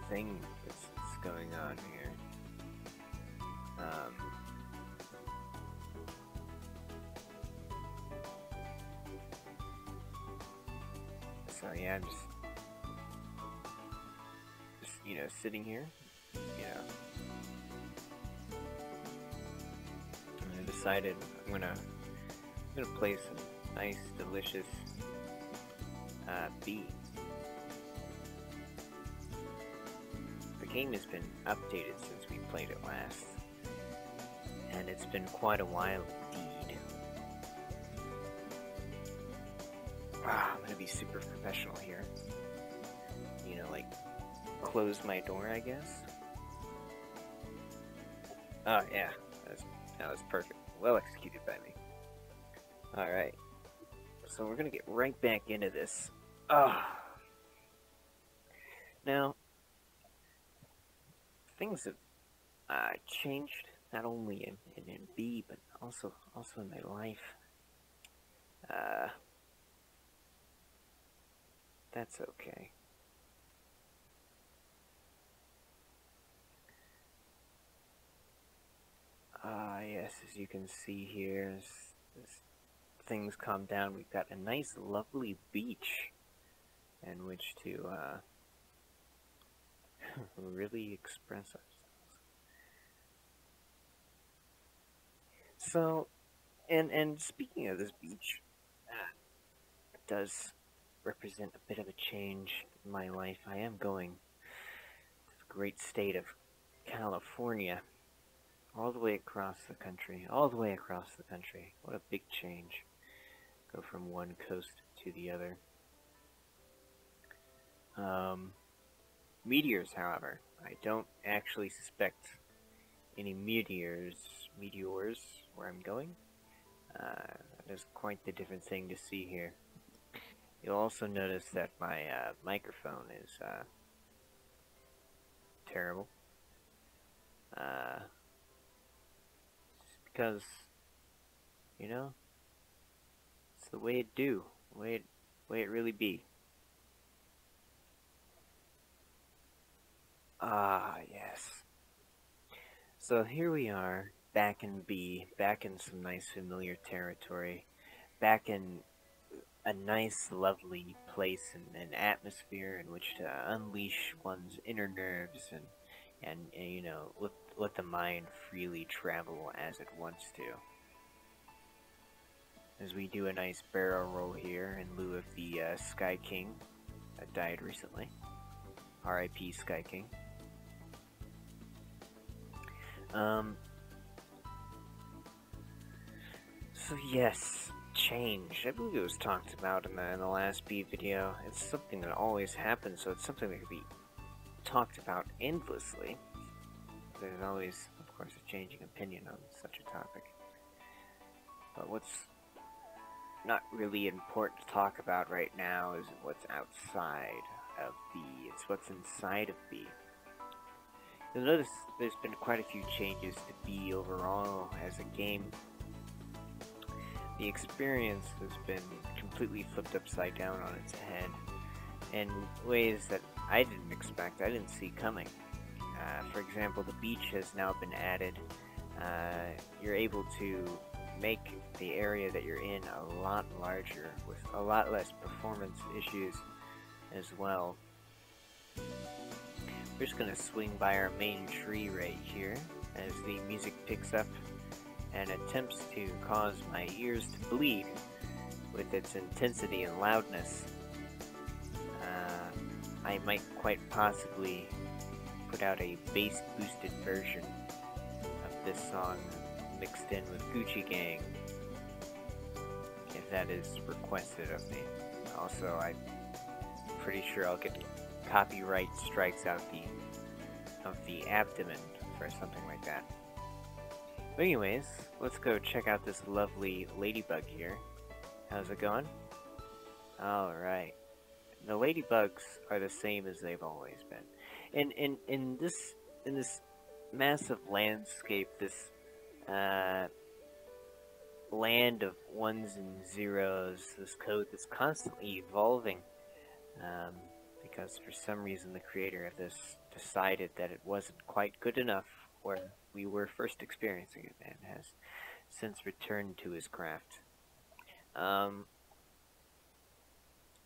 thing that's going on here. So yeah, I'm just you know, sitting here, you know, and I decided I'm gonna play some nice, delicious B. The game has been updated since we played it last, and it's been quite a while indeed. I'm gonna be super professional here. You know, like, close my door, I guess. Oh yeah, that was perfect. Well executed by me. Alright, so we're gonna get right back into this. Now, things have changed, not only in B, but also in my life. That's okay. Yes, as you can see here, as things calm down, we've got a nice, lovely beach in which to really express ourselves. So, and speaking of this beach, it does represent a bit of a change in my life. I am going to the great state of California, all the way across the country, What a big change. Go from one coast to the other. Meteors, however, I don't actually suspect any meteors where I'm going. That is quite the different thing to see here. You'll also notice that my microphone is terrible. Because, you know, it's the way it do, way it really be. Yes. So here we are, back in B, back in some nice familiar territory, back in a nice, lovely place and atmosphere in which to unleash one's inner nerves and you know, let the mind freely travel as it wants to. As we do a nice barrel roll here in lieu of the Sky King that died recently. R.I.P. Sky King. So yes, change. I believe it was talked about in the last B video. It's something that always happens, so it's something that can be talked about endlessly. There's always, of course, a changing opinion on such a topic. But what's not really important to talk about right now is what's outside of B. It's what's inside of B. You'll notice there's been quite a few changes to B overall as a game. The experience has been completely flipped upside down on its head in ways that I didn't expect, I didn't see coming. For example, the beach has now been added. You're able to make the area that you're in a lot larger with a lot less performance issues as well. We're just going to swing by our main tree right here as the music picks up and attempts to cause my ears to bleed with its intensity and loudness. I might quite possibly put out a bass-boosted version of this song mixed in with Gucci Gang, if that is requested of me. Also, I'm pretty sure I'll get copyright strikes out of the abdomen for something like that. But anyways, let's go check out this lovely ladybug here. How's it going? Alright. The ladybugs are the same as they've always been. In this massive landscape, this land of ones and zeros, this code that's constantly evolving, the because for some reason the creator of this decided that it wasn't quite good enough where we were first experiencing it, and has since returned to his craft.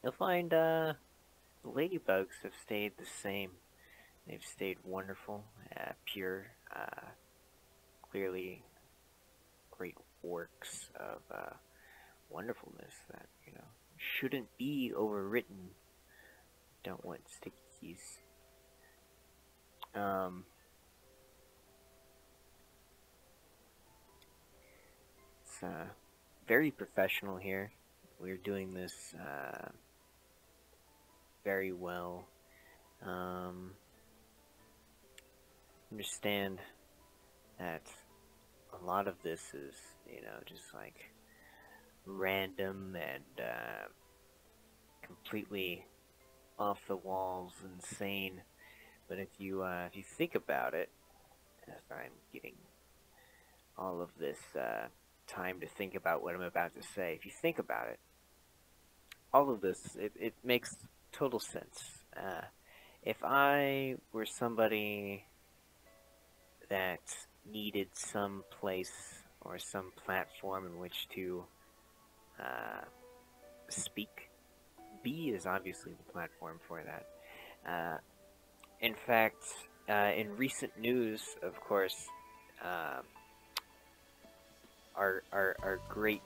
You'll find the ladybugs have stayed the same. They've stayed wonderful, pure, clearly great works of wonderfulness that, shouldn't be overwritten. Don't want sticky keys. It's very professional here. We're doing this very well. Understand that a lot of this is, just like random and completely off the walls, insane. But if you think about it, as I'm getting all of this time to think about what I'm about to say, if you think about it, all of this, it makes total sense. If I were somebody that needed some place or some platform in which to speak, B is obviously the platform for that. In fact, in recent news, of course, our great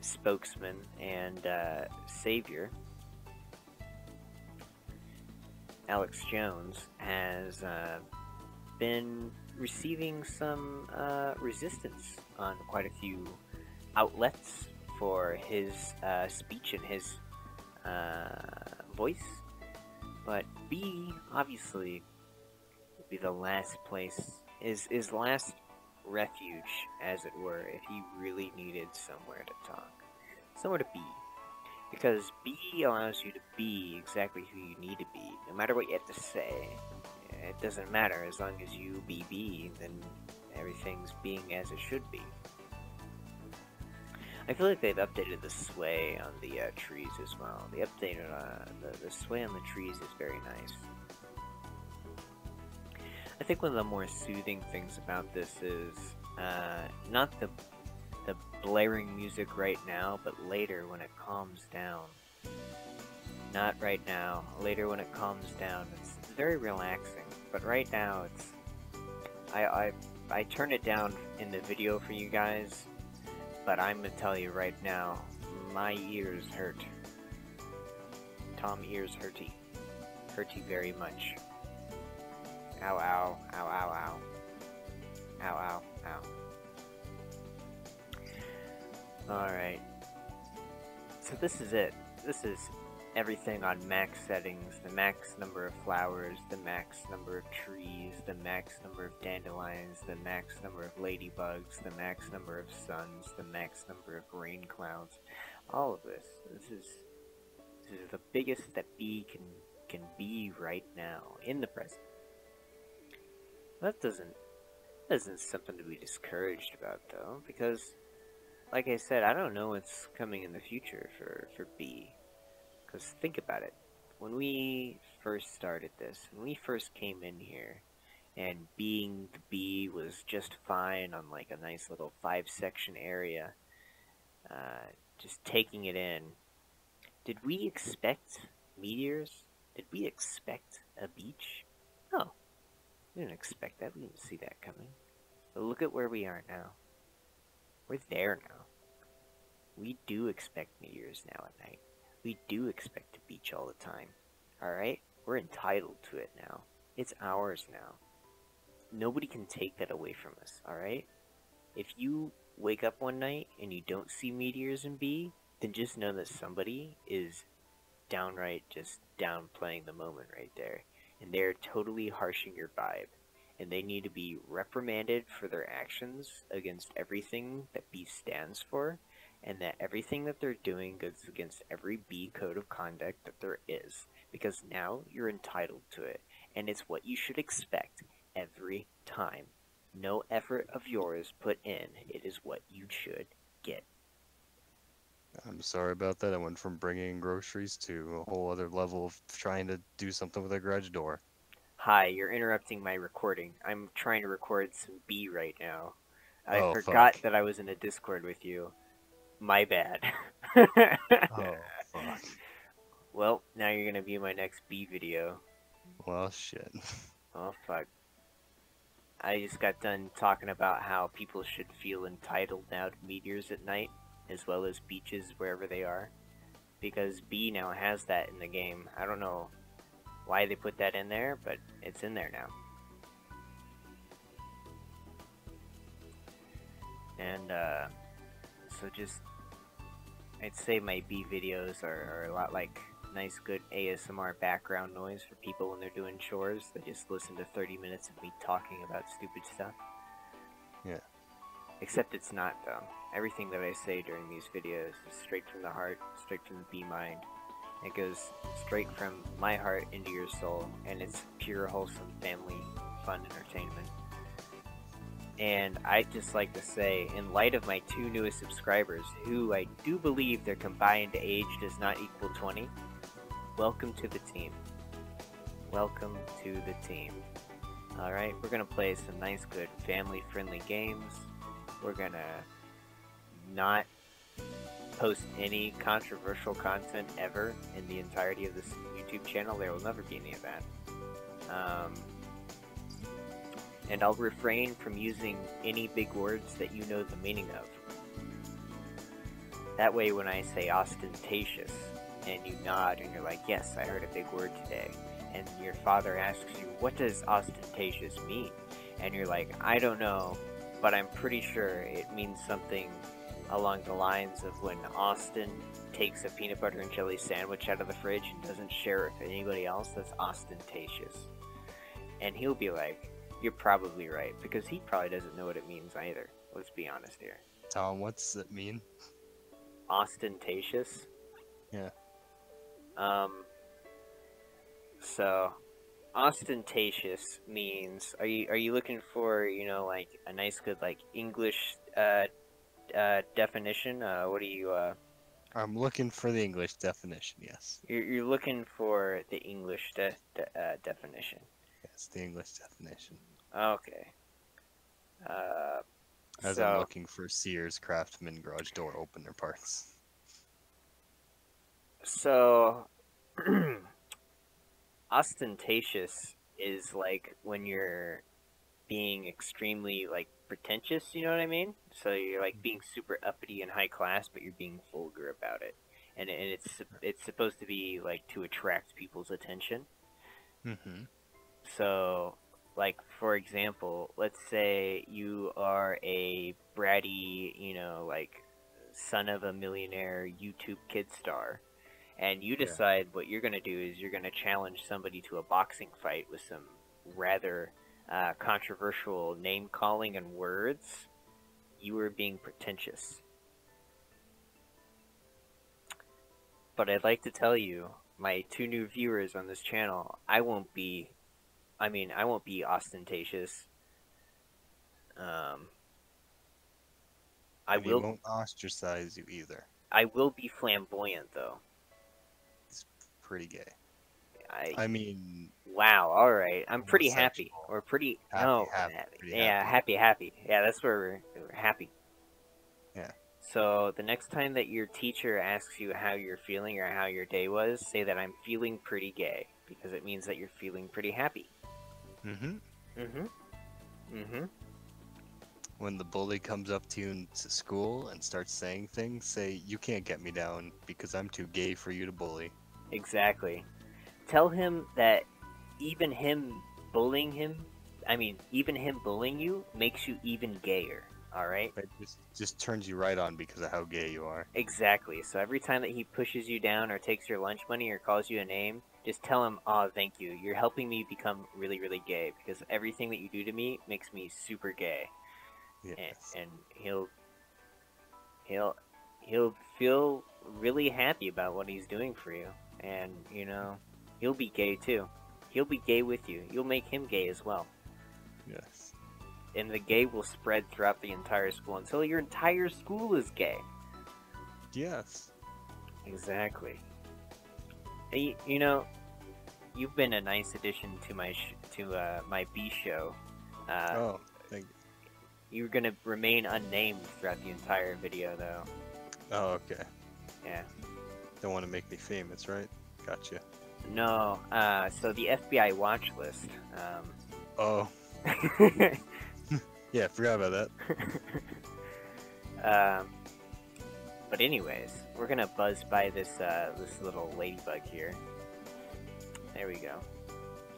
spokesman and savior, Alex Jones, has been receiving some resistance on quite a few outlets for his speech and his voice. But B, obviously, would be the last place, his last refuge, as it were, if he really needed somewhere to talk. Somewhere to be. Because B allows you to be exactly who you need to be, no matter what you have to say. It doesn't matter, as long as you be B, then everything's being as it should be. I feel like they've updated the sway on the trees as well. The updated, the sway on the trees is very nice. I think one of the more soothing things about this is not the blaring music right now, but later when it calms down. Not right now. Later when it calms down. It's very relaxing. But right now, it's I turn it down in the video for you guys. But I'm gonna tell you right now, my ears hurt. Tom ears hurty. Hurty very much. Ow, ow, ow, ow, ow. Ow, ow, ow. Alright. So this is it. This is everything on max settings. The max number of flowers, the max number of trees, the max number of dandelions, the max number of ladybugs, the max number of suns, the max number of rain clouds. All of this. This is the biggest that B can be right now, in the present. That isn't something to be discouraged about, though, because, like I said, I don't know what's coming in the future for B. Because think about it, when we first started this, when we first came in here, and being the B was just fine on like a nice little 5-section area, just taking it in, did we expect meteors? Did we expect a beach? No, we didn't expect that, we didn't see that coming. But look at where we are now. We're there now. We do expect meteors now at night. We do expect a beach all the time. Alright? We're entitled to it now. It's ours now. Nobody can take that away from us, alright? If you wake up one night and you don't see meteors in B, then just know that somebody is downright just downplaying the moment right there. And they're totally harshing your vibe. And they need to be reprimanded for their actions against everything that B stands for. And that everything that they're doing goes against every B code of conduct that there is. Because now you're entitled to it. And it's what you should expect every time. No effort of yours put in. It is what you should get. I'm sorry about that. I went from bringing in groceries to a whole other level of trying to do something with a garage door. Hi, you're interrupting my recording. I'm trying to record some B right now. I Oh, forgot fuck. that I was in a Discord with you. My bad. Oh, fuck. Well, now you're gonna view my next B video. Well, shit. Oh fuck. I just got done talking about how people should feel entitled now to meteors at night, as well as beaches wherever they are. Because B now has that in the game. I don't know why they put that in there, but it's in there now. And so just I'd say my B videos are a lot like nice, good ASMR background noise for people when they're doing chores. They just listen to 30 minutes of me talking about stupid stuff. Yeah. Except it's not, though. Everything that I say during these videos is straight from the heart, straight from the B mind. It goes straight from my heart into your soul, and it's pure, wholesome family fun entertainment. And I'd just like to say, in light of my two newest subscribers, who I do believe their combined age does not equal 20, welcome to the team. Welcome to the team. Alright, we're gonna play some nice, good, family-friendly games. We're gonna not post any controversial content ever in the entirety of this YouTube channel. There will never be any of that. And I'll refrain from using any big words that you know the meaning of. That way, when I say ostentatious, and you nod and you're like, yes, I heard a big word today, and your father asks you, what does ostentatious mean? And you're like, I don't know, but I'm pretty sure it means something along the lines of when Austin takes a peanut butter and jelly sandwich out of the fridge and doesn't share it with anybody else. That's ostentatious. And he'll be like, you're probably right, because he probably doesn't know what it means either. Let's be honest here. Tom, what's it mean? Ostentatious? Yeah. Um, so ostentatious means, are you looking for, like a nice good like English definition? What do you I'm looking for the English definition, yes. you're looking for the English definition. Yes, the English definition. Okay. Uh, As I'm so looking for Sears Craftsman garage door opener parts. so ostentatious is like when you're being extremely like pretentious, you know what I mean? So you're like being super uppity and high class, but you're being vulgar about it, and it's supposed to be like to attract people's attention. Mm-hmm. So, like for example, let's say you are a bratty, like son of a millionaire YouTube kid star, and you Yeah. decide what you're gonna do is you're gonna challenge somebody to a boxing fight with some rather controversial name calling and words. You are being pretentious. But I'd like to tell you, my two new viewers on this channel, I won't be ostentatious. Um, I And he will, won't ostracize you either. I will be flamboyant though. He's pretty gay. I, I mean, wow, all right. I'm pretty happy. homosexual. We're pretty, Happy, no, happy, pretty yeah, happy. happy, happy. Yeah, that's where we're happy. Yeah. So the next time that your teacher asks you how you're feeling or how your day was, say that I'm feeling pretty gay because it means that you're feeling pretty happy. Mm-hmm. Mm-hmm. Mm-hmm. When the bully comes up to you in school and starts saying things, say, you can't get me down because I'm too gay for you to bully. Exactly. Tell him that even him bullying him, even him bullying you makes you even gayer. All right. It just turns you right on because of how gay you are. Exactly. So every time that he pushes you down or takes your lunch money or calls you a name, just tell him, "Oh, thank you. You're helping me become really, really gay because everything that you do to me makes me super gay." And, Yes. and he'll he'll feel really happy about what he's doing for you, and he'll be gay too. He'll be gay with you. You'll make him gay as well, Yes. and the gay will spread throughout the entire school until your entire school is gay. Yes. Exactly. You know, you've been a nice addition to my B show. Uh, Oh, thank you. you're gonna remain unnamed throughout the entire video, though. Oh, okay. Yeah. Don't want to make me famous, right? Gotcha. No. So the FBI watch list. Oh, yeah, forgot about that. um, but anyways, we're gonna buzz by this little ladybug here. There we go.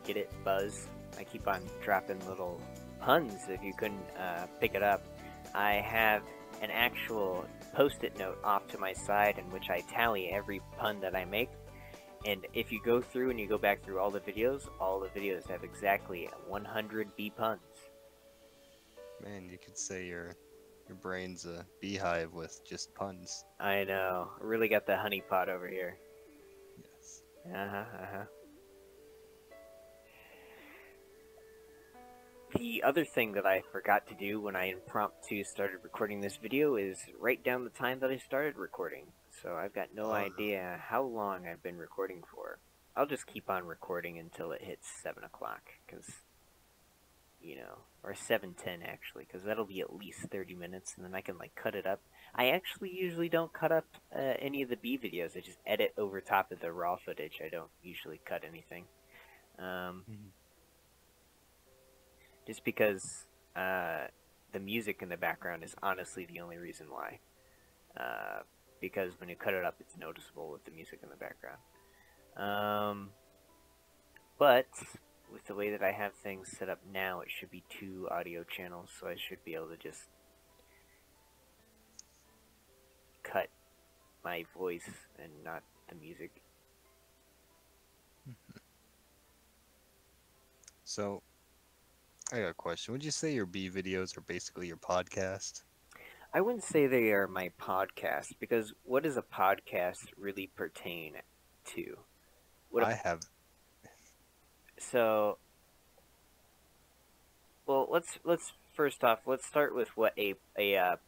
Get it, buzz. I keep on dropping little puns if you couldn't pick it up. I have an actual post-it note off to my side in which I tally every pun that I make. And if you go through and you go back through all the videos have exactly 100 B puns. Man, you could say your brain's a beehive with just puns. I know. Really got the honey pot over here. Yes. Uh-huh. The other thing that I forgot to do when I impromptu started recording this video is write down the time that I started recording. So I've got no idea how long I've been recording for. I'll just keep on recording until it hits 7 o'clock, because, or 7:10 actually, because that'll be at least 30 minutes, and then I can, cut it up. I actually usually don't cut up any of the B videos. I just edit over top of the raw footage. I don't usually cut anything. Just because the music in the background is honestly the only reason why. Because when you cut it up, it's noticeable with the music in the background. But with the way that I have things set up now, it should be 2 audio channels, so I should be able to just cut my voice and not the music. So, I got a question. Would you say your B videos are basically your podcast? I wouldn't say they are my podcast, because what does a podcast really pertain to? I have. So, well, let's first off, let's start with what a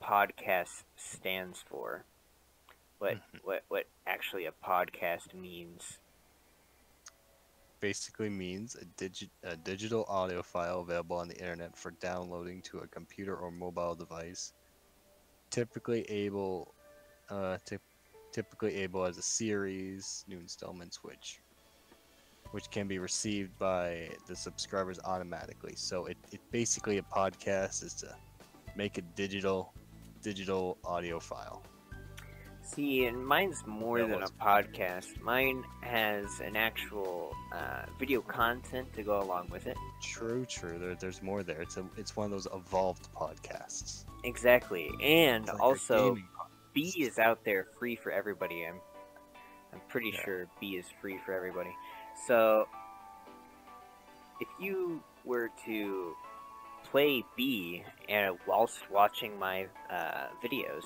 podcast stands for. What actually a podcast means. Basically means a digital audio file available on the internet for downloading to a computer or mobile device, typically able as a series, new installments, which can be received by the subscribers automatically. So it basically, a podcast is to make a digital audio file. See, and mine's more than a podcast. Mine has an actual video content to go along with it. True. There's more there. It's one of those evolved podcasts. Exactly, and It's like also B is out there free for everybody. I'm pretty sure B is free for everybody. So if you were to play B and whilst watching my videos,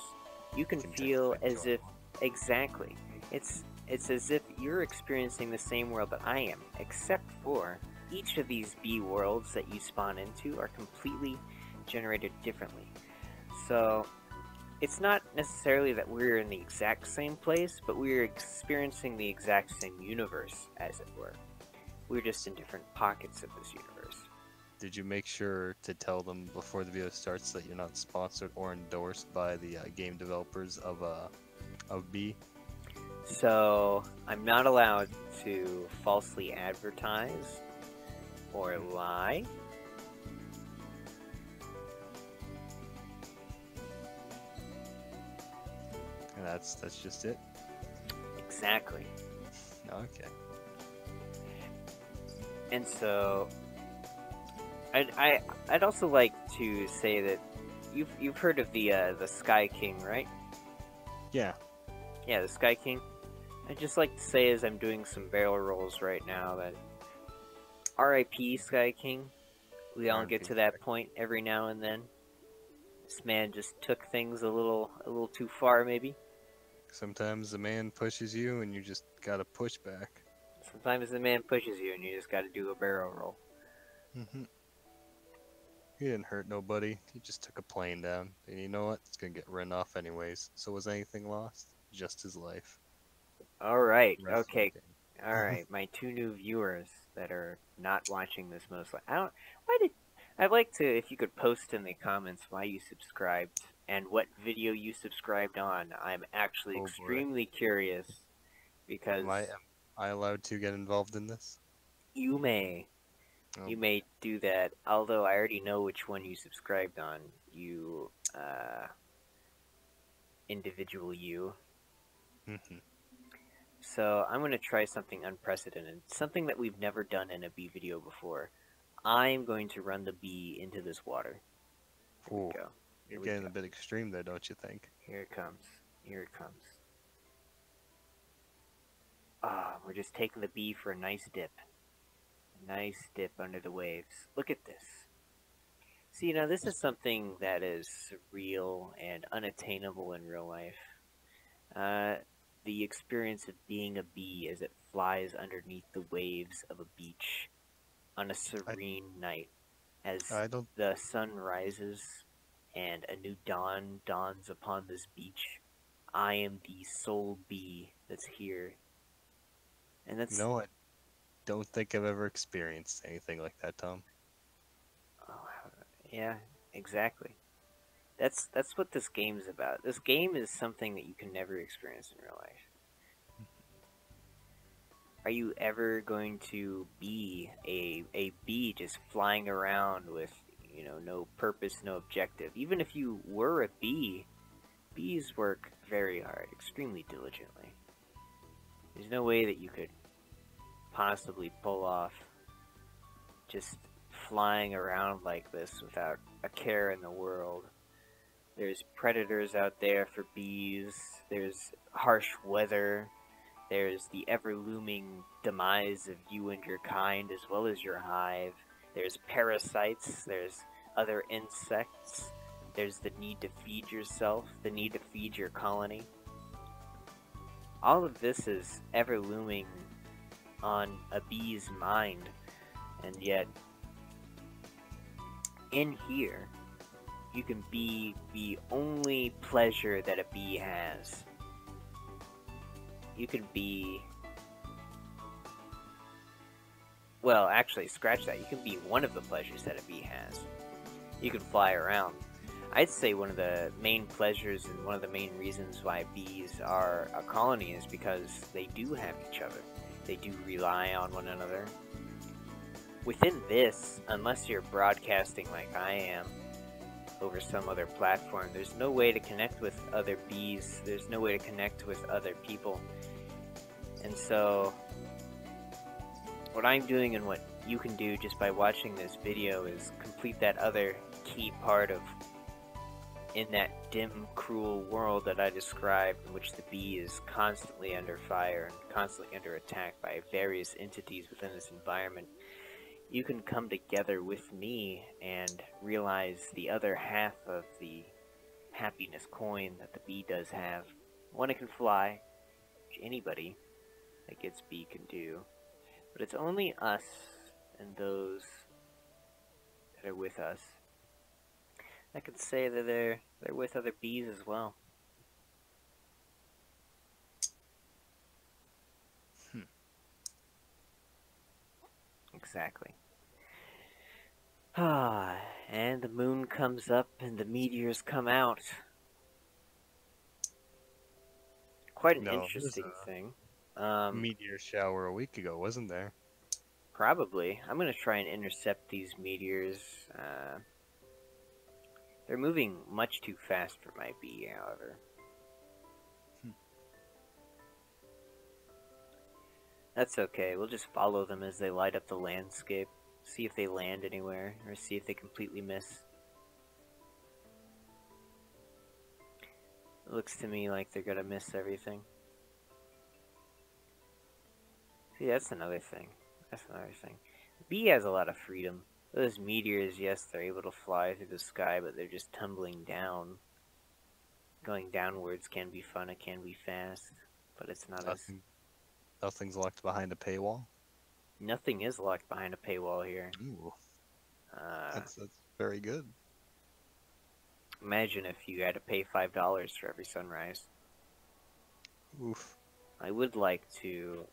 you can feel as if it's as if you're experiencing the same world that I am, except for each of these B worlds that you spawn into are completely generated differently. So it's not necessarily that we're in the exact same place, but we're experiencing the exact same universe, as it were. We're just in different pockets of this universe. Did you make sure to tell them before the video starts that you're not sponsored or endorsed by the game developers of B? So I'm not allowed to falsely advertise or lie. And that's just it? Exactly. Okay. And so I'd also like to say that you've heard of the Sky King, right? Yeah. Yeah, the Sky King. I'd just like to say, as I'm doing some barrel rolls right now, that R.I.P. Sky King. We all get to that point every now and then. This man just took things a little too far, maybe. Sometimes the man pushes you and you just gotta push back. Sometimes the man pushes you and you just gotta do a barrel roll. He didn't hurt nobody. He just took a plane down. And you know what? It's gonna get run off anyways. So was anything lost? just his life. Alright, Wrestling okay. Alright, my two new viewers that are not watching this mostly. I'd like to, if you could post in the comments why you subscribed and what video you subscribed on. I'm actually Oh boy. extremely curious because Am I allowed to get involved in this? you may Oh you boy. may do that. Although I already know which one you subscribed on. You individual you. Mhm. So I'm gonna try something unprecedented, something that we've never done in a bee video before. I'm going to run the bee into this water. Here we Ooh, go. you're Here we getting go. a bit extreme there, don't you think? Here it comes. Here it comes. Ah, we're just taking the bee for a nice dip. A nice dip under the waves. Look at this. See, now this is something that is surreal and unattainable in real life. Uh, the experience of being a bee as it flies underneath the waves of a beach on a I serene night as I don't the sun rises and a new dawn dawns upon this beach. I am the sole bee that's here. And that's, I don't think I've ever experienced anything like that, Tom. oh, yeah, exactly. That's what this game's about. This game is something that you can never experience in real life. Are you ever going to be a bee just flying around with, no purpose, no objective? Even if you were a bee, bees work very hard, extremely diligently. There's no way that you could possibly pull off just flying around like this without a care in the world. There's predators out there for bees, there's harsh weather, there's the ever-looming demise of you and your kind as well as your hive, there's parasites, there's other insects, there's the need to feed yourself, the need to feed your colony. All of this is ever-looming on a bee's mind, and yet in here you can be the only pleasure that a bee has. You can be, well, actually, scratch that. You can be one of the pleasures that a bee has. You can fly around. I'd say one of the main pleasures and one of the main reasons why bees are a colony is because they do have each other. They do rely on one another. Within this, unless you're broadcasting like I am over some other platform, there's no way to connect with other bees. There's no way to connect with other people. And so, what I'm doing and what you can do just by watching this video is complete that other key part of in that dim, cruel world that I described, in which the bee is constantly under fire and constantly under attack by various entities within this environment. You can come together with me and realize the other half of the happiness coin that the bee does have. One, it can fly, which anybody that gets bee can do, but it's only us and those that are with us that can say that they're with other bees as well. Hmm. Exactly. Ah, and the moon comes up and the meteors come out. Quite an No, there was interesting thing. a meteor shower a week ago, wasn't there? Probably. I'm gonna try and intercept these meteors. They're moving much too fast for my bee, however. Hmm. That's okay, we'll just follow them as they light up the landscape. See if they land anywhere, or see if they completely miss. It looks to me like they're gonna miss everything. See, that's another thing. That's another thing. The bee has a lot of freedom. Those meteors, yes, they're able to fly through the sky, but they're just tumbling down. Going downwards can be fun, it can be fast, but it's not as... Nothing, nothing's locked behind a paywall. Nothing is locked behind a paywall here. Ooh, Uh, that's very good. Imagine if you had to pay $5 for every sunrise. Oof. I would like to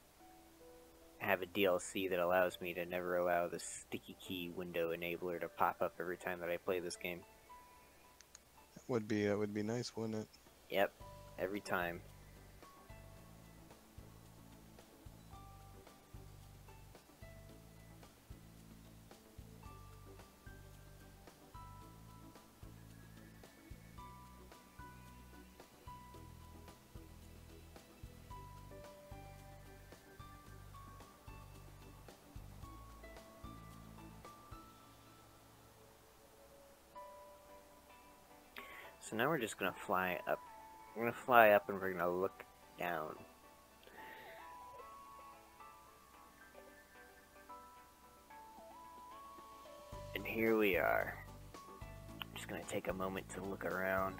have a DLC that allows me to never allow the sticky key window enabler to pop up every time that I play this game. Would be nice, wouldn't it? Yep, every time. So now we're just gonna fly up. We're gonna fly up and we're gonna look down. And here we are. I'm just gonna take a moment to look around,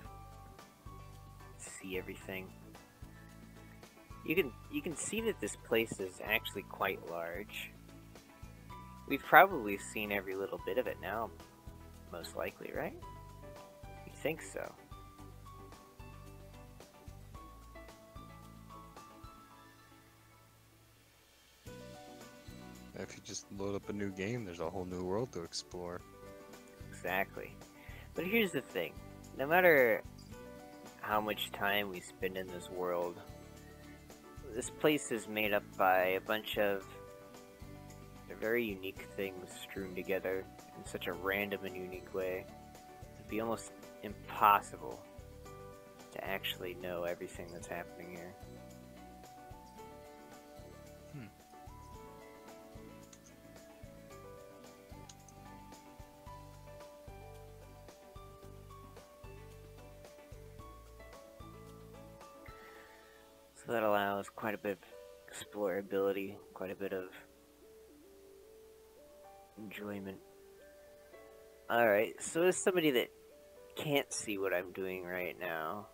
see everything. You can see that this place is actually quite large. We've probably seen every little bit of it now, most likely, right? You think so? If you just load up a new game, there's a whole new world to explore. Exactly. But here's the thing. No matter how much time we spend in this world, this place is made up by a bunch of very unique things strewn together in such a random and unique way. It'd be almost impossible to actually know everything that's happening here. So that allows quite a bit of explorability, quite a bit of enjoyment. Alright, so as somebody that can't see what I'm doing right now,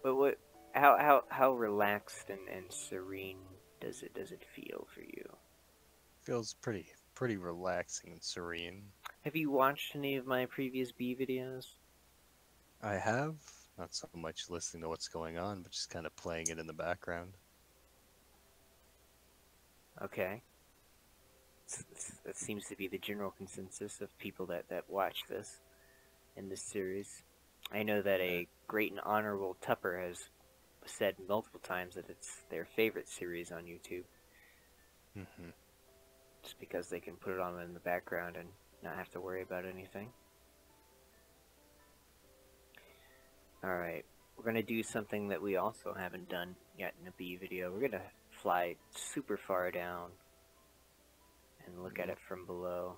but how relaxed and serene does it feel for you? Feels pretty relaxing and serene. Have you watched any of my previous B videos? I have not so much listening to what's going on, but just kind of playing it in the background. Okay. That seems to be the general consensus of people that watch this in this series. I know that a great and honorable Tupper has said multiple times that it's their favorite series on YouTube. Mm-hmm. Just because they can put it on in the background and not have to worry about anything. Alright, we're going to do something that we also haven't done yet in a B video. We're going to fly super far down and look at it from below.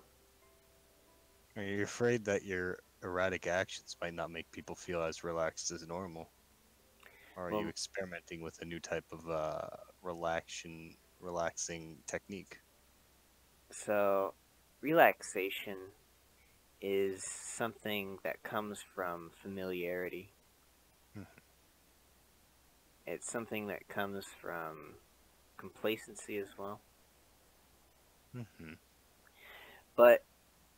Are you afraid that your erratic actions might not make people feel as relaxed as normal? Or are you experimenting with a new type of relaxing technique? So, relaxation is something that comes from familiarity. It's something that comes from complacency as well. But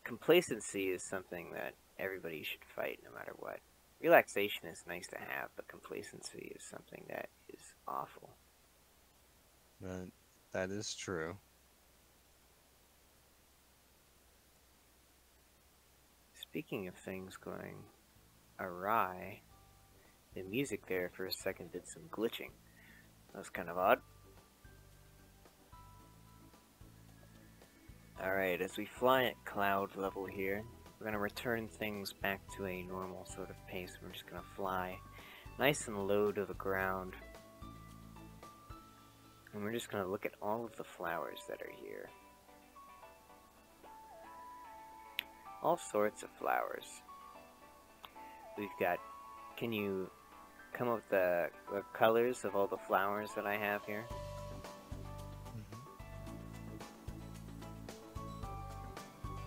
complacency is something that everybody should fight no matter what. Relaxation is nice to have, but complacency is something that is awful. That is true. Speaking of things going awry, the music there for a second did some glitching. That was kind of odd. Alright, as we fly at cloud level here, we're going to return things back to a normal sort of pace. We're just going to fly nice and low to the ground. And we're just going to look at all of the flowers that are here. All sorts of flowers. We've got... Can you come up with the colors of all the flowers that I have here?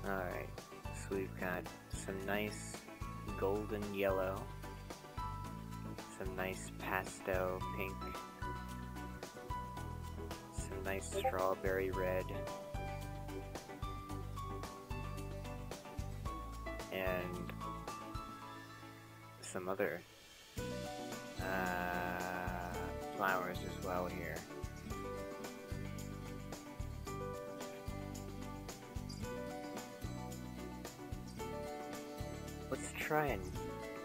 Alright, so we've got some nice golden yellow, some nice pastel pink, some nice strawberry red, and some other flowers as well here. Let's try and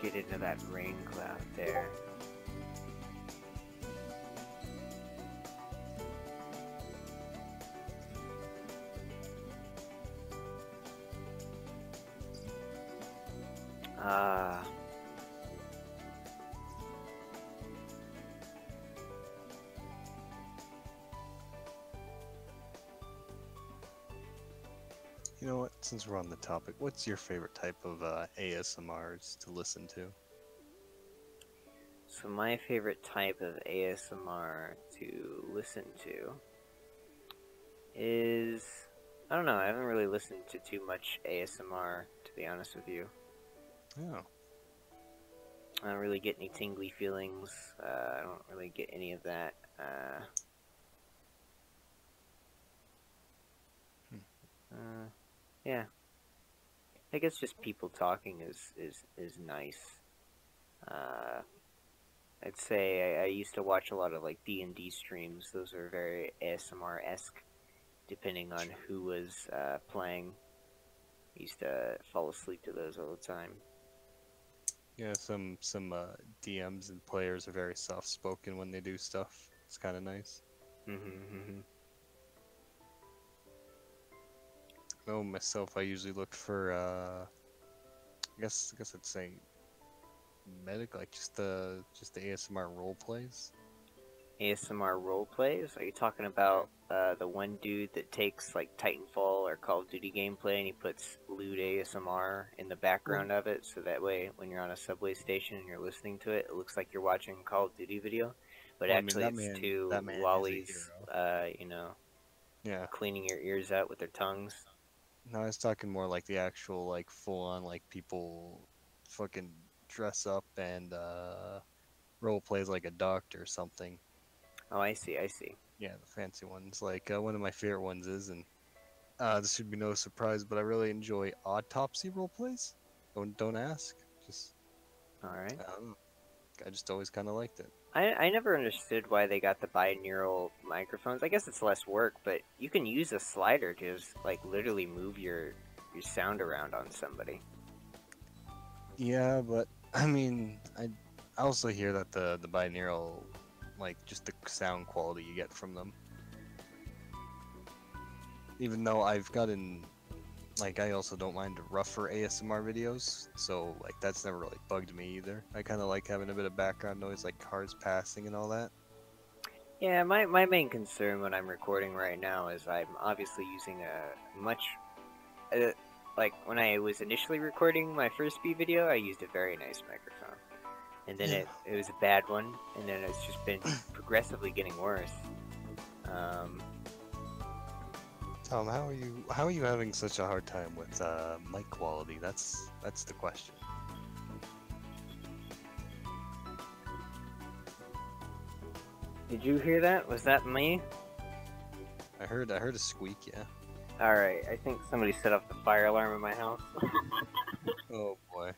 get into that rain cloud there. You know what? Since we're on the topic, what's your favorite type of ASMRs to listen to? So my favorite type of ASMR to listen to is, I don't know, I haven't really listened to too much ASMR, to be honest with you. Oh. I don't really get any tingly feelings. I don't really get any of that. Yeah. I guess just people talking is nice. I'd say I used to watch a lot of like D&D streams. Those are very ASMR-esque, depending on who was playing. I used to fall asleep to those all the time. Yeah, some DMs and players are very soft spoken when they do stuff. It's kind of nice. Oh, myself, I usually look for I guess I'd say medic, like just the ASMR role plays. ASMR role plays? Are you talking about the one dude that takes like Titanfall or Call of Duty gameplay and he puts lewd ASMR in the Well, background of it, so that way when you're on a subway station and you're listening to it, it looks like you're watching a Call of Duty video, but I mean actually it's two that man is a lollies, hero. Yeah. cleaning your ears out with their tongues. No, I was talking more like the actual like full on like people fucking dress up and role plays like a doctor or something. Oh, I see, I see. Yeah, the fancy ones. Like one of my favorite ones is, and this should be no surprise, but I really enjoy autopsy role plays. Don't ask. Just Alright. I don't know. I just always kind of liked it. I never understood why they got the binaural microphones. I guess it's less work, but you can use a slider to just like literally move your sound around on somebody. Yeah, but I mean, I also hear that the binaural, like just the sound quality you get from them. Even though I've gotten, like, I also don't mind rougher ASMR videos, so like that's never really bugged me either. I kind of like having a bit of background noise, like cars passing and all that. Yeah, my main concern when I'm recording right now is I'm obviously using a much like when I was initially recording my first B video, I used a very nice microphone, and then Yeah. it was a bad one, and then it's just been progressively getting worse. Um, Tom, how are you having such a hard time with mic quality? That's the question. did you hear that? Was that me? I heard a squeak, yeah. Alright, I think somebody set off the fire alarm in my house. Oh boy.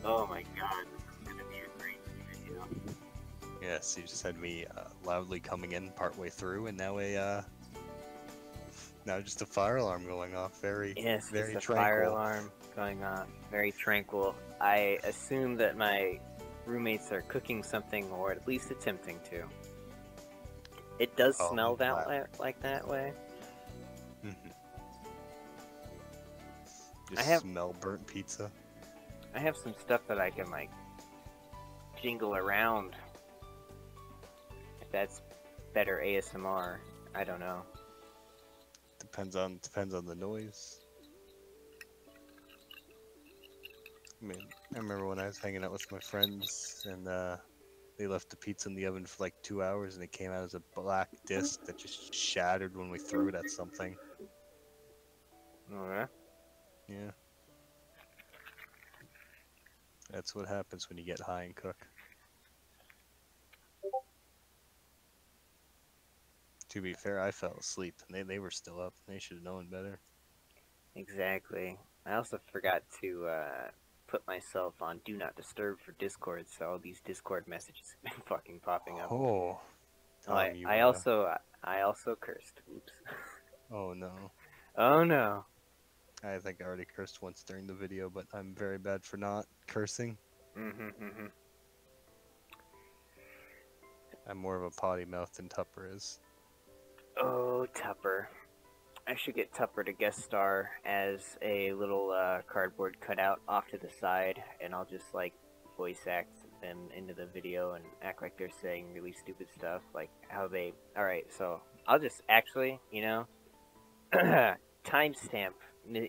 Oh my god, this is gonna be a great video. Yes, you just had me loudly coming in partway through, and now now just a fire alarm going off. Yes, Very just a tranquil. fire alarm going off. Very tranquil. I assume that my roommates are cooking something, or at least attempting to. It does Oh, smell I'm glad. like that way. I Just have smell burnt pizza. I have some stuff that I can like jingle around. If that's better ASMR, I don't know. Depends on the noise. I mean, I remember when I was hanging out with my friends and they left the pizza in the oven for like 2 hours and it came out as a black disc that just shattered when we threw it at something. Alright. Yeah. That's what happens when you get high and cook. To be fair, I fell asleep and they were still up. They should have known better. Exactly. I also forgot to put put myself on Do Not Disturb for Discord, so all these Discord messages have been fucking popping up. Oh, Oh, Tom, you. I also cursed. Oops. Oh no. Oh no. I think I already cursed once during the video, but I'm very bad for not cursing. Mm-hmm. I'm more of a potty mouth than Tupper is. Oh, Tupper. I should get Tupper to guest star as a little cardboard cutout off to the side, and I'll just like voice act them into the video and act like they're saying really stupid stuff, like how they. All right, so I'll just actually, timestamp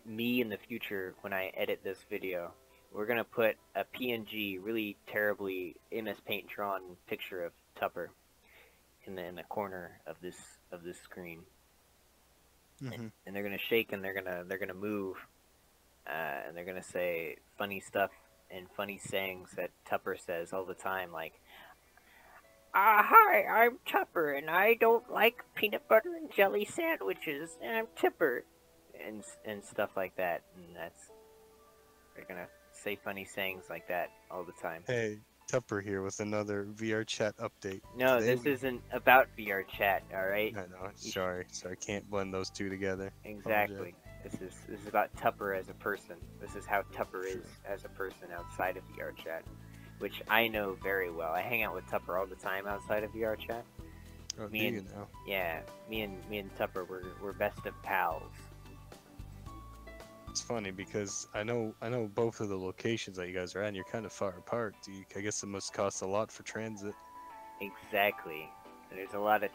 me in the future when I edit this video. We're gonna put a PNG, really terribly MS Paint drawn picture of Tupper in the corner of this screen. Mm-hmm. And they're gonna shake and they're gonna move, and they're gonna say funny stuff and funny sayings that Tupper says all the time, like, "Hi, I'm Tupper, and I don't like peanut butter and jelly sandwiches, and I'm Tipper," and stuff like that. And they're gonna say funny sayings like that all the time. Hey, Tupper here with another VR chat update. No, Today this isn't about VR chat, all right? I know. Sorry, can't blend those two together. Exactly. This is about Tupper as a person. This is how Tupper is as a person outside of VR chat, which I know very well. I hang out with Tupper all the time outside of VR chat. Oh, Me do and you know? yeah, me and Tupper we're best of pals. It's funny because I know both of the locations that you guys are at. And you're kind of far apart. I guess it must cost a lot for transit. Exactly. There's a lot of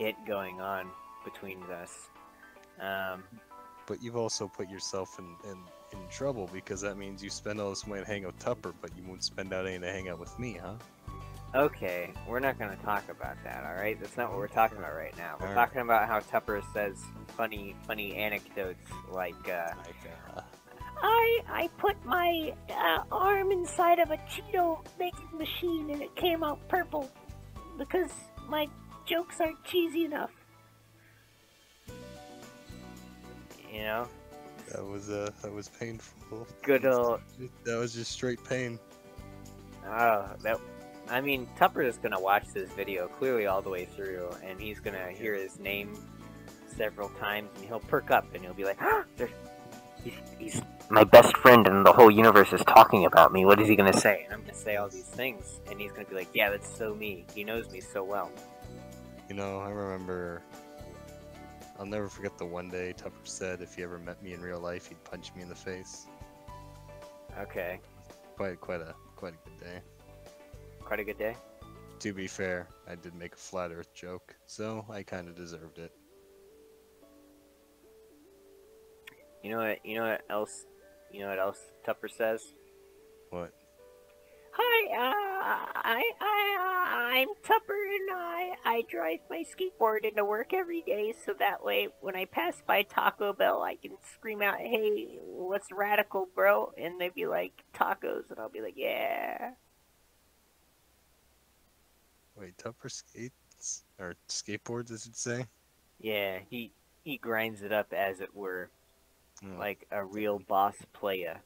it going on between us. But you've also put yourself in trouble because that means you spend all this money to hang out with Tupper, but you won't spend out any to hang out with me, huh? Okay, we're not going to talk about that, alright? That's not what we're talking about right now. We're All talking about how Tupper says funny anecdotes like, I put my arm inside of a Cheeto making machine and it came out purple because my jokes aren't cheesy enough. You know? that was painful. Good old... That was just straight pain. Oh, I mean, Tupper is gonna watch this video clearly all the way through, and he's gonna hear his name several times, and he'll perk up, and he'll be like, he's my best friend, and the whole universe is talking about me. What is he gonna say? And I'm gonna say all these things, and he's gonna be like, yeah, that's so me. He knows me so well. You know, I remember. I'll never forget the one day Tupper said if he ever met me in real life, he'd punch me in the face. Okay. Quite a good day. Quite a good day. To be fair, I did make a flat Earth joke, so I kind of deserved it. You know what else Tupper says? What? Hi, I'm Tupper, and I drive my skateboard into work every day, so that way when I pass by Taco Bell, I can scream out, "Hey, what's radical, bro?" And they'd be like, "Tacos," and I'll be like, "Yeah." Wait, Tupper skates or skateboards, I should say. Yeah, he grinds it up, as it were, Oh, like a real boss playa.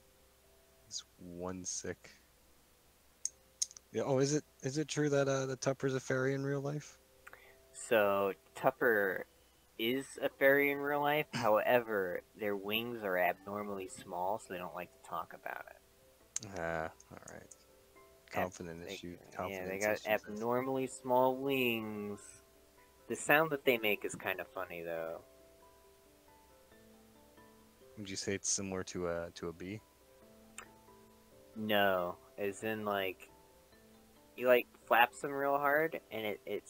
it's one sick. Yeah. Oh, is it true that the Tupper's a fairy in real life? So Tupper is a fairy in real life. However, their wings are abnormally small, so they don't like to talk about it. Ah, all right. Confidence issue. Yeah, they got abnormally small wings. The sound that they make is kind of funny, though. Would you say it's similar to a bee? No, as in like you like flaps them real hard, and it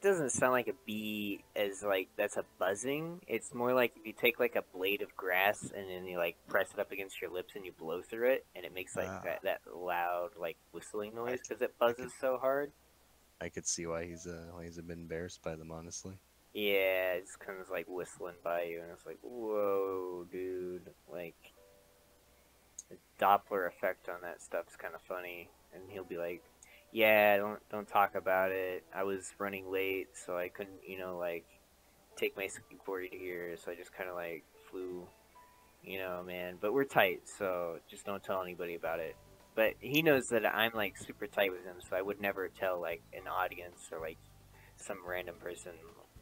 doesn't sound like a bee as like that's a buzzing. It's more like if you take like a blade of grass and then you like press it up against your lips and you blow through it, and it makes like that loud like whistling noise because it buzzes so hard. I could see why he's a bit embarrassed by them, honestly. Yeah, it's kind of like whistling by you, and it's like, whoa, dude. Like, the Doppler effect on that stuff's kind of funny. And he'll be like, yeah, don't talk about it. I was running late, so I couldn't, like, take my skateboard here, so I just kind of, like, flew you know, man. But we're tight, so just don't tell anybody about it. But he knows that I'm like super tight with him, so I would never tell like an audience or like some random person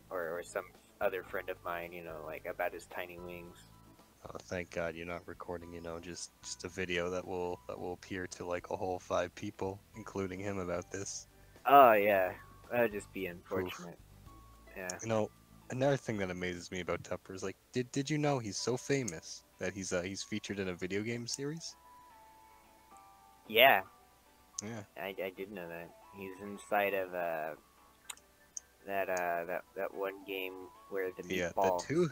or some other friend of mine, you know, like about his tiny wings. Oh, thank God you're not recording, just a video that will appear to like a whole 5 people, including him, about this. Oh yeah, that'd just be Oof. unfortunate. Yeah. You know, another thing that amazes me about Tupper is like, did you know he's so famous that he's featured in a video game series? Yeah, Yeah. I did know that. He's inside of that one game where the The meatball. two.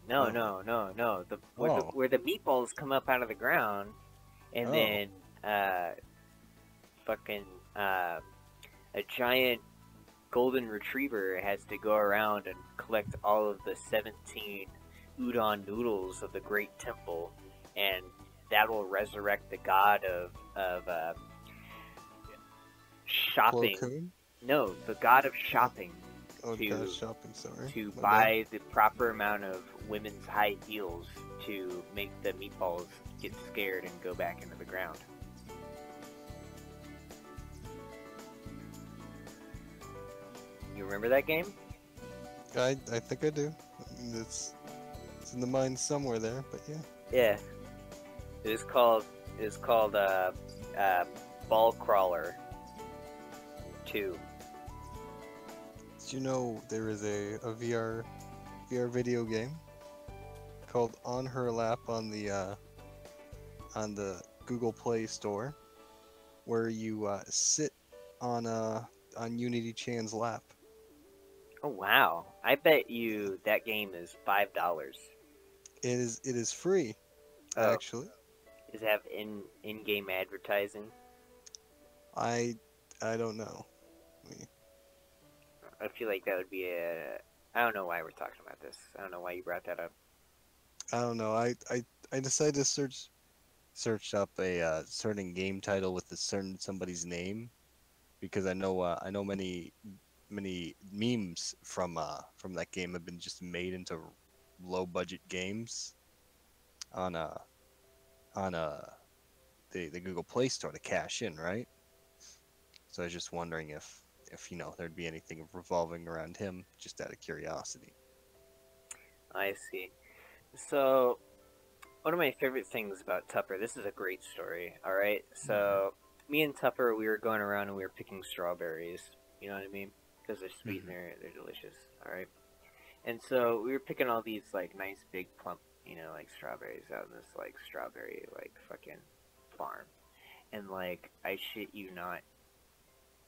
No, Oh. no, no, no. Oh. Where the meatballs come up out of the ground, and Oh. then fucking uh, a giant golden retriever has to go around and collect all of the 17 udon noodles of the Great Temple, and that will resurrect the god of Plo shopping. Koon? No, the god of shopping Oh, to gosh, shopping. Sorry. to My bad. buy the proper amount of women's high heels to make the meatballs get scared and go back into the ground. You remember that game? I think I do. I mean, it's in the mind somewhere there, but yeah. Yeah. It was called Ball Crawler 2. Did you know there is a VR video game called On Her Lap on the Google Play Store, where you sit on Unity Chan's lap. Oh wow! I bet you that game is $5. It is free, Oh, actually. does it have in-game advertising? I I don't know. I mean, I feel like that would be a. I don't know why we're talking about this. I don't know why you brought that up. I don't know. I decided to search up a certain game title with a certain somebody's name because I know many memes from that game have been just made into low budget games on the Google Play Store to cash in, right? So I was just wondering if there'd be anything revolving around him, just out of curiosity. I see. So one of my favorite things about Tupper. This is a great story. All right. Mm-hmm. So me and Tupper, we were going around and we were picking strawberries. You know what I mean? Because they're sweet and Mm-hmm. they're delicious. All right. And so we were picking all these like nice big plump, you know, like strawberries out in this like strawberry like fucking farm. And like I shit you not,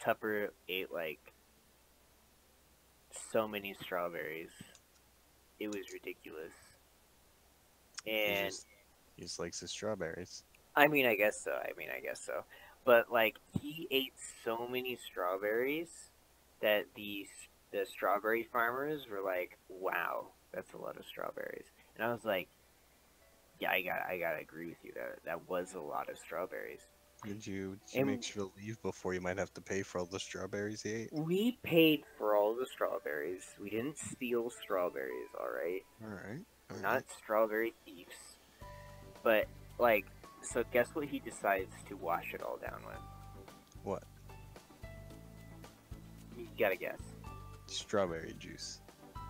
Tupper ate like so many strawberries. It was ridiculous. He And just he just likes his strawberries. I mean, I guess so. I guess so. But like he ate so many strawberries that the strawberry farmers were like, "Wow, that's a lot of strawberries." And I was like, "Yeah, I gotta agree with you. That was a lot of strawberries." Did you make And sure to leave before you might have to pay for all the strawberries he ate? we paid for all the strawberries. We didn't steal strawberries, all right? All right, all We're right. not strawberry thieves. But like, so guess what he decides to wash it all down with? What? You gotta guess. Strawberry juice.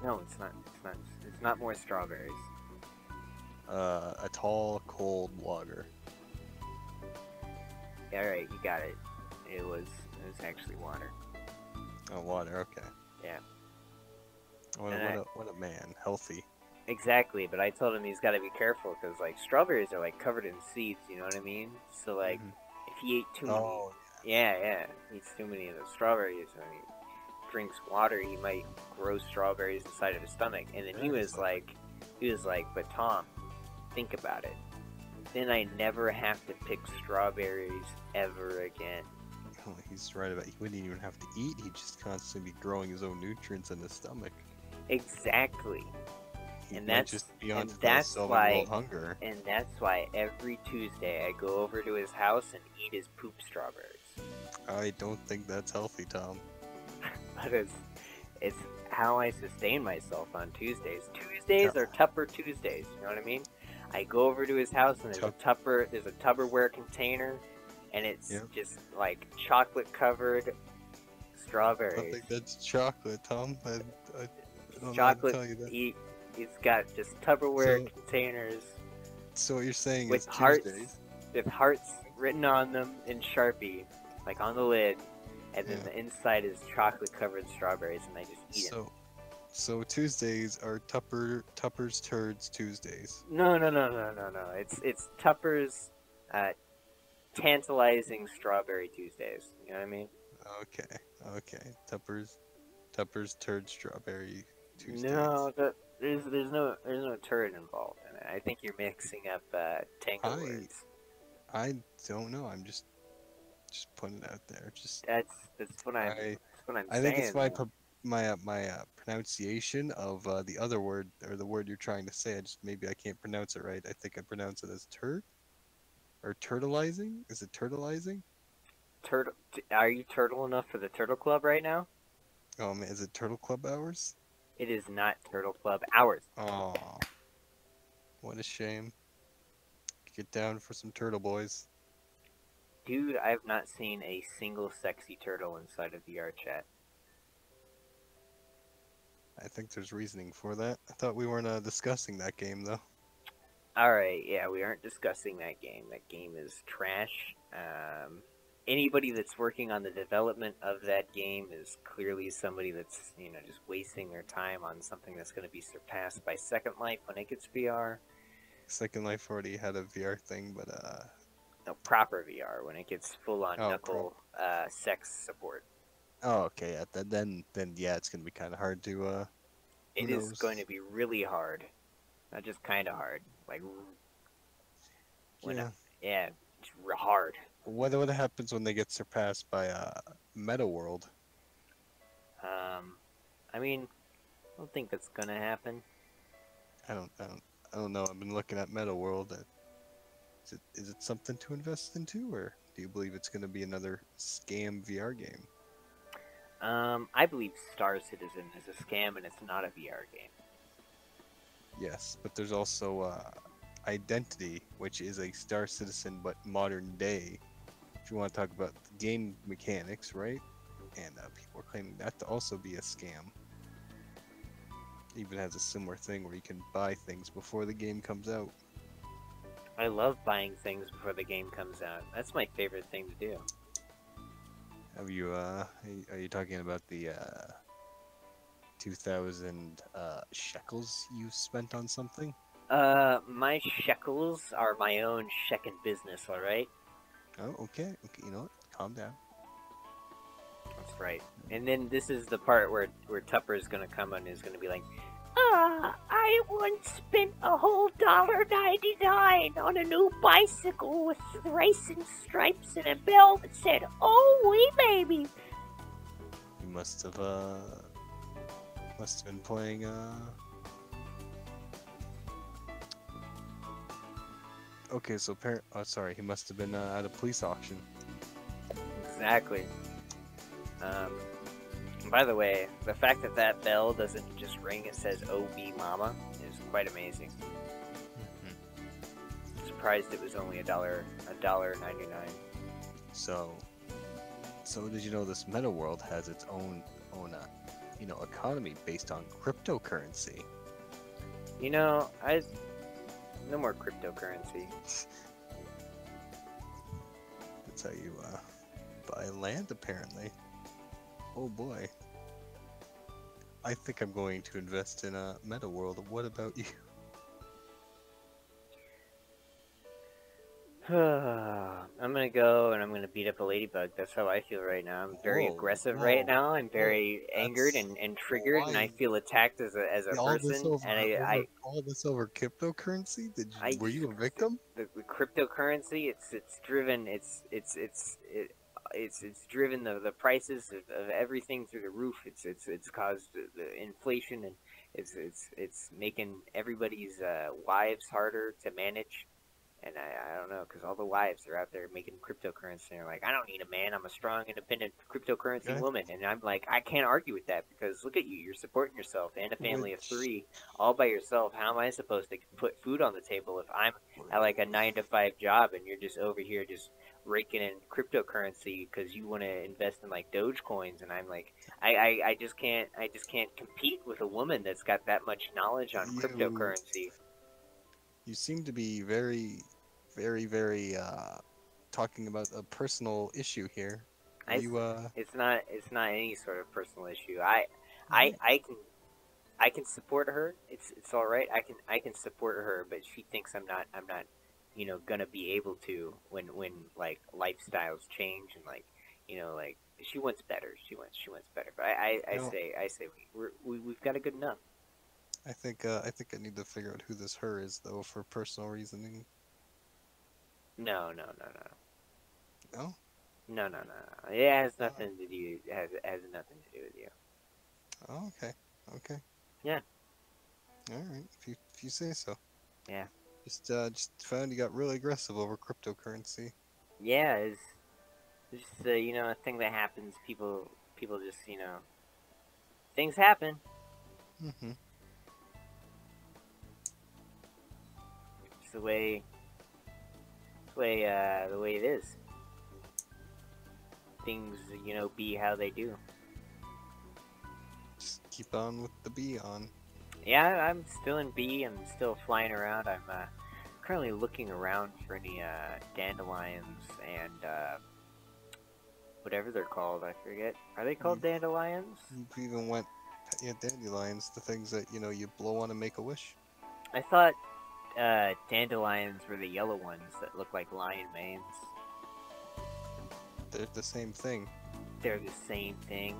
No, it's not. It's not. It's not more strawberries. A tall, cold lager. Yeah, all right, you got it. It was actually water. Oh, water. Okay. Yeah. What And what a man. Healthy. exactly, but I told him he's got to be careful because like strawberries are like covered in seeds. You know what I mean? So like, Hmm. if he ate too many, Oh, yeah, eats too many of the strawberries and he drinks water, he might grow strawberries inside of his stomach. And then yeah. He's like, he was like, but Tom, think about it. Then I never have to pick strawberries ever again. oh, he's right about. He wouldn't even have to eat. He'd just constantly be growing his own nutrients in his stomach. Exactly. He And might that's just be and on to that's solving why world hunger. and that's why every Tuesday I go over to his house and eat his poop strawberries. I don't think that's healthy, Tom. But it's how I sustain myself on Tuesdays. Tuesdays Yeah. are Tupper Tuesdays. You know what I mean? I go over to his house and there's a Tupperware container, and it's Yeah. just like chocolate covered I strawberries. think that's chocolate, Tom. I don't know how to Chocolate. tell you that. He's got just Tupperware containers So what you're saying with is hearts, Tuesdays. written on them in Sharpie, like on the lid, and then Yeah. the inside is chocolate covered strawberries, and I just eat them. So Tuesdays are Tupper's Turds Tuesdays. No. It's Tupper's tantalizing strawberry Tuesdays. You know what I mean? Okay. Tupper's Turd Strawberry Tuesdays. No, there's no turd involved in it. I think you're mixing up tango words. I don't know. I'm just putting it out there. That's what I'm I think saying. it's my pronunciation of the other word, or the word you're trying to say. Maybe I can't pronounce it right. I think I pronounce it as turd or turtleizing. Is it turtleizing? Turtle. Are you turtle enough for the Turtle Club right now? Oh man, is it Turtle Club hours? It is not Turtle Club hours. Oh, what a shame. Get down for some turtle boys. Dude, I've not seen a single sexy turtle inside of VR chat. I think there's reasoning for that. I thought we weren't discussing that game though. Alright, yeah, we aren't discussing that game. That game is trash. Anybody that's working on the development of that game is clearly somebody that's, just wasting their time on something that's going to be surpassed by Second Life when it gets VR. Second Life already had a VR thing, but No, proper VR when it gets full-on knuckle sex support. Oh, okay. Yeah, then yeah, it's gonna be kind of hard to. It is going to be really hard, not just kind of hard. Like, yeah, it's hard. What happens when they get surpassed by Meta World? I mean, I don't think that's gonna happen. I don't know. I've been looking at Meta World. Is it something to invest into, or do you believe it's gonna be another scam VR game? I believe Star Citizen is a scam and it's not a VR game. Yes, but there's also Identity, which is a Star Citizen but modern day. If you want to talk about game mechanics, right? And people are claiming that to also be a scam. It even has a similar thing where you can buy things before the game comes out. I love buying things before the game comes out. That's my favorite thing to do. Have you, are you talking about the 2,000 shekels you spent on something? My shekels are my own shekin business, alright? Oh, okay. You know what? Calm down. That's right. And then this is the part where Tupper is gonna come and is gonna be like, I once spent a whole $1.99 on a new bicycle with racing stripes and a bell that said, "Oh, wee baby." You must have been playing Okay, so sorry, he must have been at a police auction. Exactly. By the way, the fact that that bell doesn't just ring, it says "OB Mama" is quite amazing. I'm surprised it was only $1.99. So did you know this meta world has its own economy based on cryptocurrency? No more cryptocurrency. That's how you buy land, apparently. Oh boy. I think I'm going to invest in a meta world. What about you? I'm gonna go and I'm gonna beat up a ladybug. That's how I feel right now. I'm very aggressive right now. I'm very angered and triggered, and I feel attacked as a person. All this over cryptocurrency? Were you a victim? The cryptocurrency, it's driven driven the prices of everything through the roof. It's caused the inflation, and it's making everybody's lives harder to manage. And I don't know, because all the wives are out there making cryptocurrency, and they're like, I don't need a man. I'm a strong, independent cryptocurrency Okay. woman. And I'm like, I can't argue with that because look at you. You're supporting yourself and a family of Which, 3 all by yourself. How am I supposed to put food on the table if I'm at like a 9 to 5 job and you're just over here just raking in cryptocurrency because you want to invest in like Dogecoins? And I'm like, I just can't compete with a woman that's got that much knowledge on you cryptocurrency. you seem to be very, very, very talking about a personal issue here. Are I, you it's not any sort of personal issue. I I alright? I can I can support her. It's all right. I can support her, but she thinks I'm not gonna be able to when like lifestyles change and like like she wants better. She wants better. But You know, I say we've got a good enough. I think I need to figure out who this her is though for personal reasoning. No, no, no, no. No? No, no, no, no. It has Oh, nothing to do. Has nothing to do with you. oh, okay. Okay. Yeah, Alright. If you say so. yeah, Just found you got really aggressive over cryptocurrency. yeah. It's just a thing that happens. People just things happen. Mm-hmm. It's the way it is. Things be how they do. Just keep on with the bee on. Yeah, I'm still in B. I'm still flying around. I'm currently looking around for any dandelions and whatever they're called. I forget. Are they called You dandelions? you even went yeah, dandelions, the things that, you blow on and make a wish. I thought dandelions were the yellow ones that look like lion manes. They're the same thing. They're the same thing.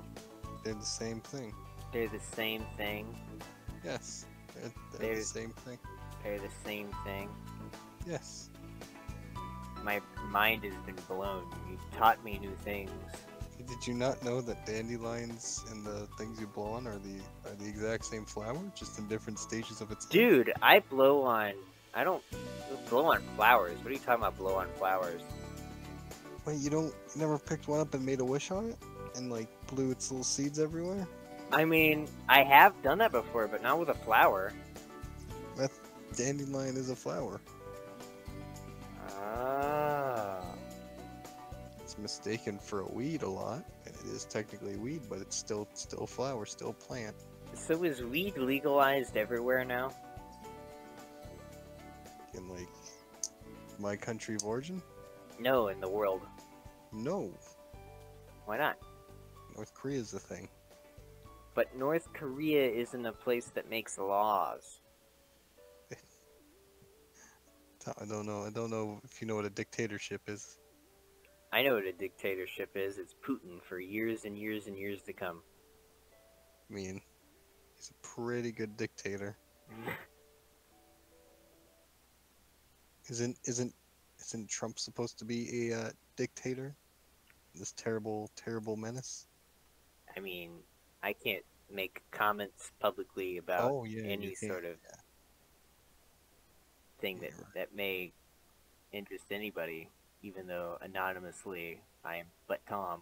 They're the same thing. They're the same thing. Yes. They're the They're same thing. they're the same thing. Yes. My mind has been blown. You taught me new things. Did you not know that dandelions and the things you blow on are the exact same flower, just in different stages of its life? Dude, I blow on. I don't blow on flowers. What are you talking about, blow on flowers? Wait, you never picked one up and made a wish on it? And like blew its little seeds everywhere? I mean, I have done that before, but not with a flower. That dandelion is a flower. Ah. It's mistaken for a weed a lot, and it is technically weed, but it's still flower, still plant. So is weed legalized everywhere now? In like my country of origin? No, in the world. No. Why not? North Korea is the thing. But North Korea isn't a place that makes laws. I don't know. I don't know if you know what a dictatorship is. I know what a dictatorship is. It's Putin for years and years and years to come. I mean, he's a pretty good dictator. Isn't Trump supposed to be a dictator? This terrible, terrible menace. I mean, I can't make comments publicly about Oh yeah, you any can't. sort of Yeah, thing yeah, that may interest anybody, even though anonymously I am but Tom.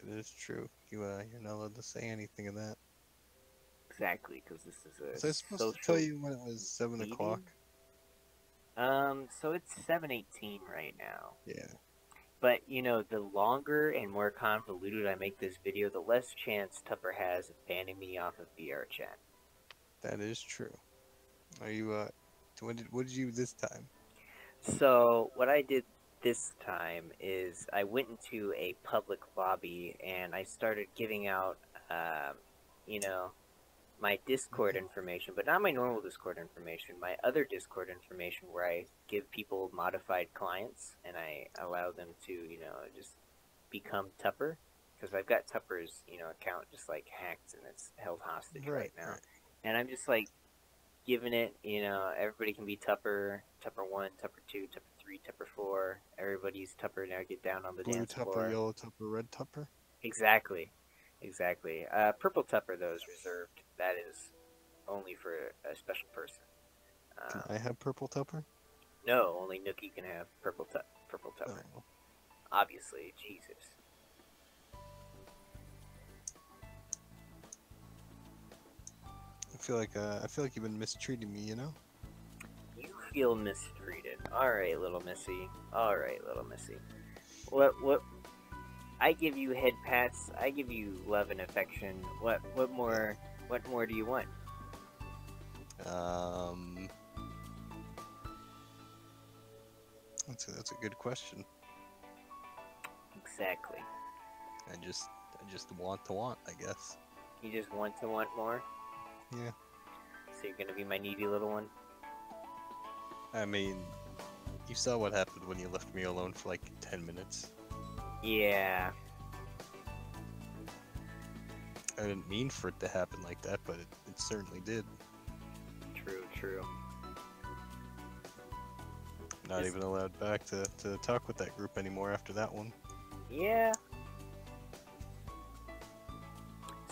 that is true. You're not allowed to say anything of that. Exactly, because this is a Was I supposed to tell social you when it was 7 o'clock? meeting. So it's 7:18 right now. Yeah, But the longer and more convoluted I make this video, the less chance Tupper has of banning me off of VR chat. that is true. Are you what did you this time? So what I did this time is I went into a public lobby and I started giving out, you know, my Discord information, but not my normal Discord information, my other Discord information where I give people modified clients and I allow them to, just become Tupper. Because I've got Tupper's, account just like hacked and it's held hostage right now. Right. And I'm just like giving it, everybody can be Tupper, Tupper 1, Tupper 2, Tupper 3, Tupper 4. Everybody's Tupper now, get down on the Blue dance Tupper, floor. yellow Tupper, red Tupper. Exactly. Purple Tupper, though, is reserved. That is only for a special person. Can I have purple tupper? No, only Nookie can have purple tupper. Oh. Obviously, Jesus. I feel like you've been mistreating me, you know? You feel mistreated. Alright, little Missy. Alright, little Missy. What I give you head pats, I give you love and affection. What more do you want? That's a good question. Exactly. I just want, I guess. You just want more? Yeah. So you're gonna be my needy little one? I mean, you saw what happened when you left me alone for like 10 minutes. Yeah. I didn't mean for it to happen like that, but it certainly did. True. Not even allowed back to talk with that group anymore after that one. Yeah.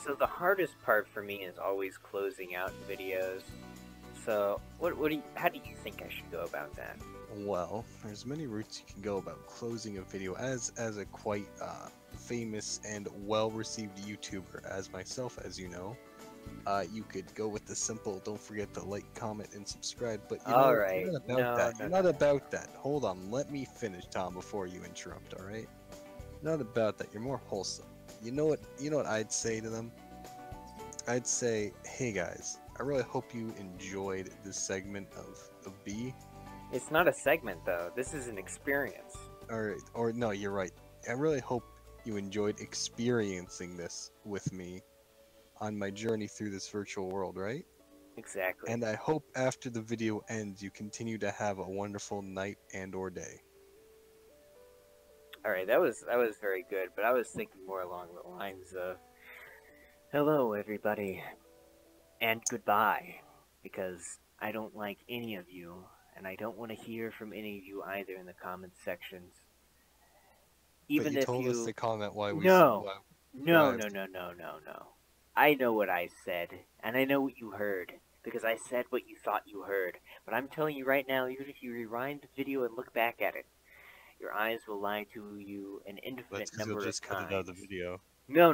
So the hardest part for me is always closing out videos. So how do you think I should go about that? Well, there's many routes you can go about closing a video. As a quite famous and well-received YouTuber as myself, as you know, you could go with the simple, don't forget to like, comment, and subscribe, but Alright, you're not about that. You're not about that. Hold on, let me finish, Tom, before you interrupt, alright? Not about that, you're more wholesome. You know what I'd say to them? I'd say, hey guys, I really hope you enjoyed this segment of B. It's not a segment though, this is an experience. Or no, you're right. I really hope you enjoyed experiencing this with me on my journey through this virtual world, right? Exactly. And I hope after the video ends, you continue to have a wonderful night and or day. Alright, that was very good, but I was thinking more along the lines of, hello everybody, and goodbye, because I don't like any of you, and I don't want to hear from any of you either in the comment sections. Even but you if told you... us to comment why we... No. Why... No. I know what I said, and I know what you heard, because I said what you thought you heard. But I'm telling you right now, even if you rewind the video and look back at it, your eyes will lie to you an infinite number of times. That's because you'll just cut it out of the video. No.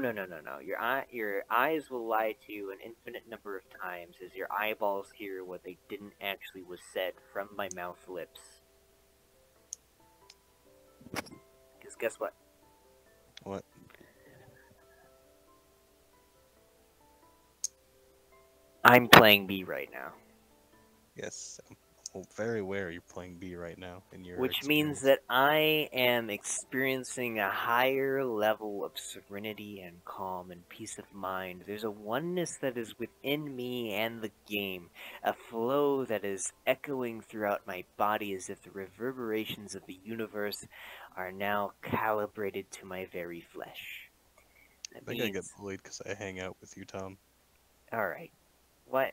Your eyes will lie to you an infinite number of times as your eyeballs hear what they didn't actually was said from my mouth lips. Because guess what? What? I'm playing B right now. Yes, I'm very aware you're playing B right now in your Which means that I am experiencing a higher level of serenity and calm and peace of mind. There's a oneness that is within me and the game, a flow that is echoing throughout my body as if the reverberations of the universe are now calibrated to my very flesh. I think I get bullied because I hang out with you, Tom. Alright. What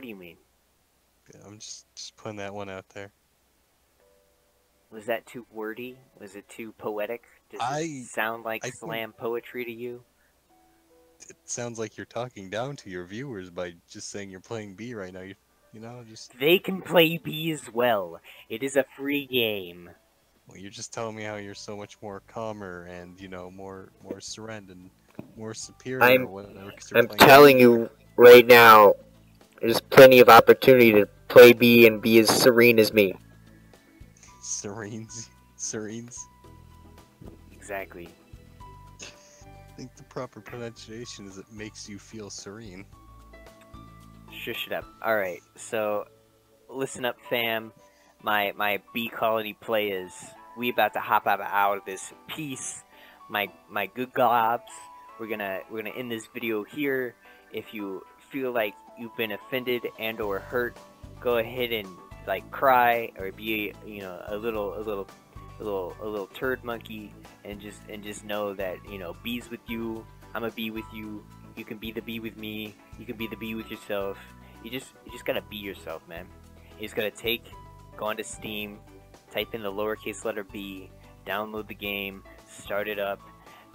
do you mean? Yeah, I'm just putting that one out there. Was that too wordy? Was it too poetic? Does it sound like slam poetry to you? It sounds like you're talking down to your viewers by just saying you're playing B right now. You know, just... They can play B as well. It is a free game. Well, you're just telling me how you're so much more calmer and, you know, more serene and more superior or whatever. I'm telling you right now, there's plenty of opportunity to play B and be as serene as me. Serenes? Exactly. I think the proper pronunciation is it makes you feel serene. Shush it up. Alright, so listen up fam. My B colony players. We about to hop out of this piece. My good gobs. We're gonna end this video here. If you feel like you've been offended and or hurt, go ahead and like cry or be, you know, a little turd monkey and just know that, you know, B's with you. I'm a B with you. You can be the B with me. You can be the B with yourself. You just gotta be yourself, man. You just gotta go onto Steam, type in the lowercase letter B, download the game, start it up,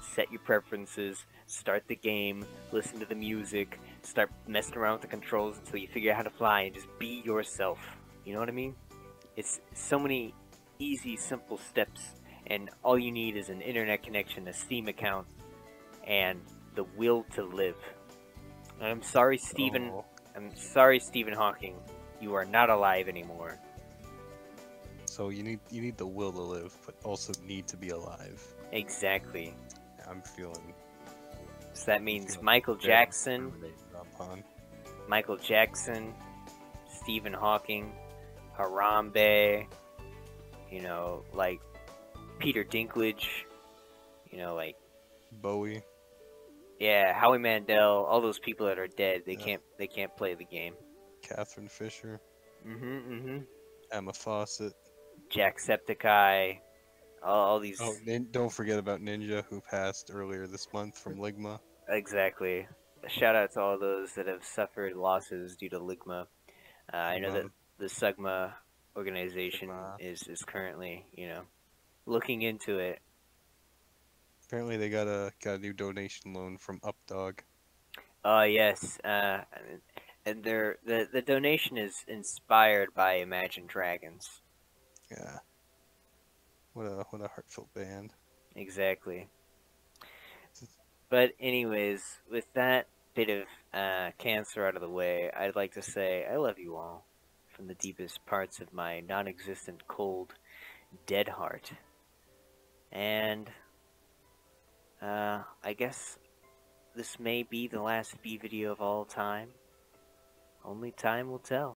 set your preferences, start the game, listen to the music, start messing around with the controls until you figure out how to fly, and just be yourself. You know what I mean? It's so many easy, simple steps, and all you need is an internet connection, a Steam account, and the will to live. I'm sorry, Stephen. Oh. I'm sorry, Stephen Hawking. You are not alive anymore. So you need the will to live, but also need to be alive. Exactly. I'm feeling. So that means feeling Michael very Jackson, discriminated upon. Michael Jackson, Stephen Hawking, Harambe, you know, like Peter Dinklage, you know, like Bowie. yeah, Howie Mandel, all those people that are dead, they Yeah. can't play the game. Catherine Fisher. Mhm. Emma Fawcett. Jacksepticeye, all these. Oh, don't forget about Ninja, who passed earlier this month from Ligma. Exactly. A shout out to all those that have suffered losses due to Ligma. I know that the Sugma organization Sigma. is currently, you know, looking into it. Apparently, they got a new donation loan from Updog. Yes, and the donation is inspired by Imagine Dragons. Yeah. What a heartfelt band. Exactly. But anyways, with that bit of cancer out of the way, I'd like to say I love you all from the deepest parts of my non-existent, cold, dead heart. And I guess this may be the last B video of all time. Only time will tell.